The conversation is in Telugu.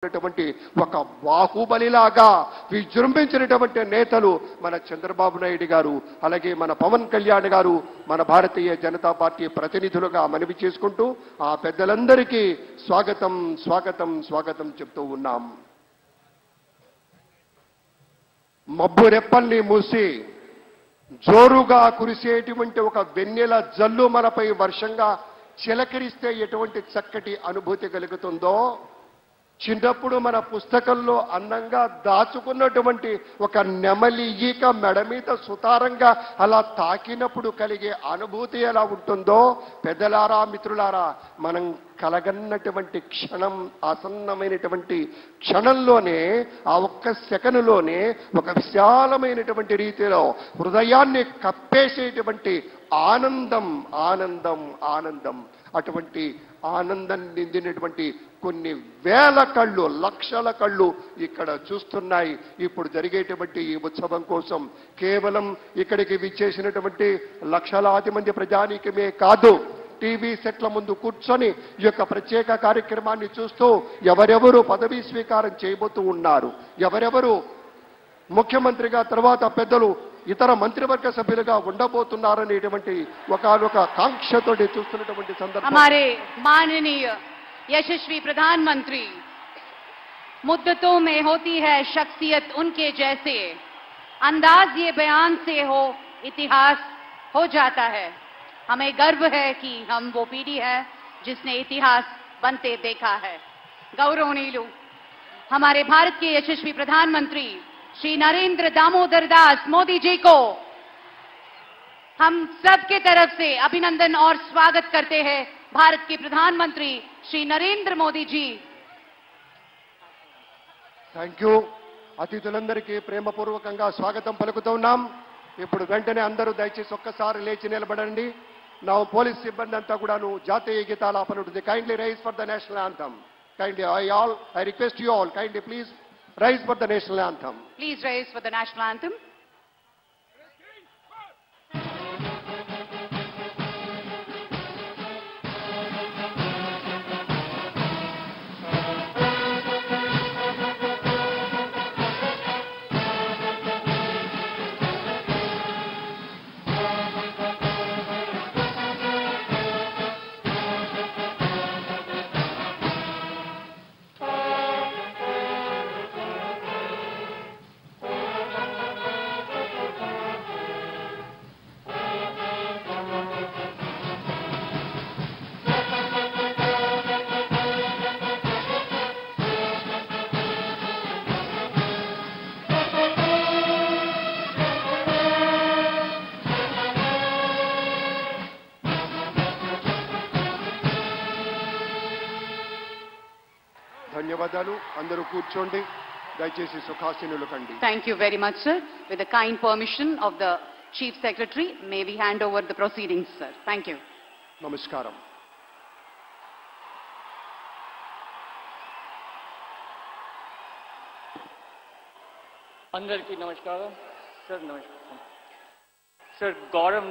ఒక బాహుబలిలాగా విజృంభించినటువంటి నేతలు మన చంద్రబాబు నాయుడు గారు, అలాగే మన పవన్ కళ్యాణ్ గారు, మన భారతీయ జనతా పార్టీ ప్రతినిధులుగా మనవి చేసుకుంటూ ఆ పెద్దలందరికీ స్వాగతం స్వాగతం స్వాగతం చెప్తూ ఉన్నాం. మబ్బు రెప్పల్ని మూసి జోరుగా కురిసేటువంటి ఒక వెన్నెల జల్లు మనపై వర్షంగా చిలకరిస్తే ఎటువంటి చక్కటి అనుభూతి కలుగుతుందో, చిన్నప్పుడు మన పుస్తకంలో అందంగా దాచుకున్నటువంటి ఒక నెమలి ఈక మెడ మీద సుతారంగా అలా తాకినప్పుడు కలిగే అనుభూతి ఎలా ఉంటుందో, పెద్దలారా మిత్రులారా, మనం కలగన్నటువంటి క్షణం, ఆసన్నమైనటువంటి క్షణంలోనే, ఆ ఒక్క సెకనులోనే ఒక విశాలమైనటువంటి రీతిలో హృదయాన్ని కప్పేసేటువంటి ఆనందం ఆనందం ఆనందం అటువంటి ఆనందం నిందినటువంటి కొన్ని వేల కళ్ళు, లక్షల కళ్ళు ఇక్కడ చూస్తున్నాయి. ఇప్పుడు జరిగేటువంటి ఈ ఉత్సవం కోసం కేవలం ఇక్కడికి విచ్చేసినటువంటి లక్షలాది మంది ప్రజానీకమే కాదు, టీవీ సెట్ల ముందు కూర్చొని ఈ యొక్క ప్రత్యేక కార్యక్రమాన్ని చూస్తూ ఎవరెవరు పదవీ స్వీకారం చేయబోతూ ఉన్నారు, ఎవరెవరు ముఖ్యమంత్రిగా తర్వాత పెద్దలు ఇతర మంత్రివర్గ సభ్యులుగా ఉండబోతున్నారనేటువంటి ఒకనొక కాంక్షతోటి చూస్తున్నటువంటి సందర్భం. हमारे माननीय यशस्वी प्रधानमंत्री, मुद्दतों में होती है शख्सियत उनके जैसे, अंदाज ये बयान से हो इतिहास हो जाता है. हमें गर्व है कि हम वो पीढ़ी है जिसने इतिहास बनते देखा है. गौरवनीय हमारे भारत के यशस्वी प्रधानमंत्री श्री नरेंद्र दामोदर दास मोदी जी को हम सब के तरफ से अभिनंदन और स्वागत करते हैं. भारत के प्रधानमंत्री श्री नरेंद्र मोदी जी. Thank you. అతిథులందరికీ ప్రేమపూర్వకంగా స్వాగతం పలుకుతూ ఉన్నాం. ఇప్పుడు వెంటనే అందరూ దయచేసి ఒక్కసారి లేచి నిలబడండి. నా పోలీస్ సిబ్బంది అంతా కూడాను జాతీయ గీతాలాపన ఉంటుంది. Kindly rise for the national anthem. Kindly I request you all, kindly please rise for the national anthem. Please rise for the national anthem. ధన్యవాదాలు. అందరూ కూర్చోండి. దయచేసి సుఖాసీనులు కండి. Thank you very much, sir. With the kind permission of the Chief Secretary, may we hand over the proceedings, sir. Thank you. నమస్కారం. అందరికీ నమస్కారం. సార్ నమస్కారం. సార్ గౌరవ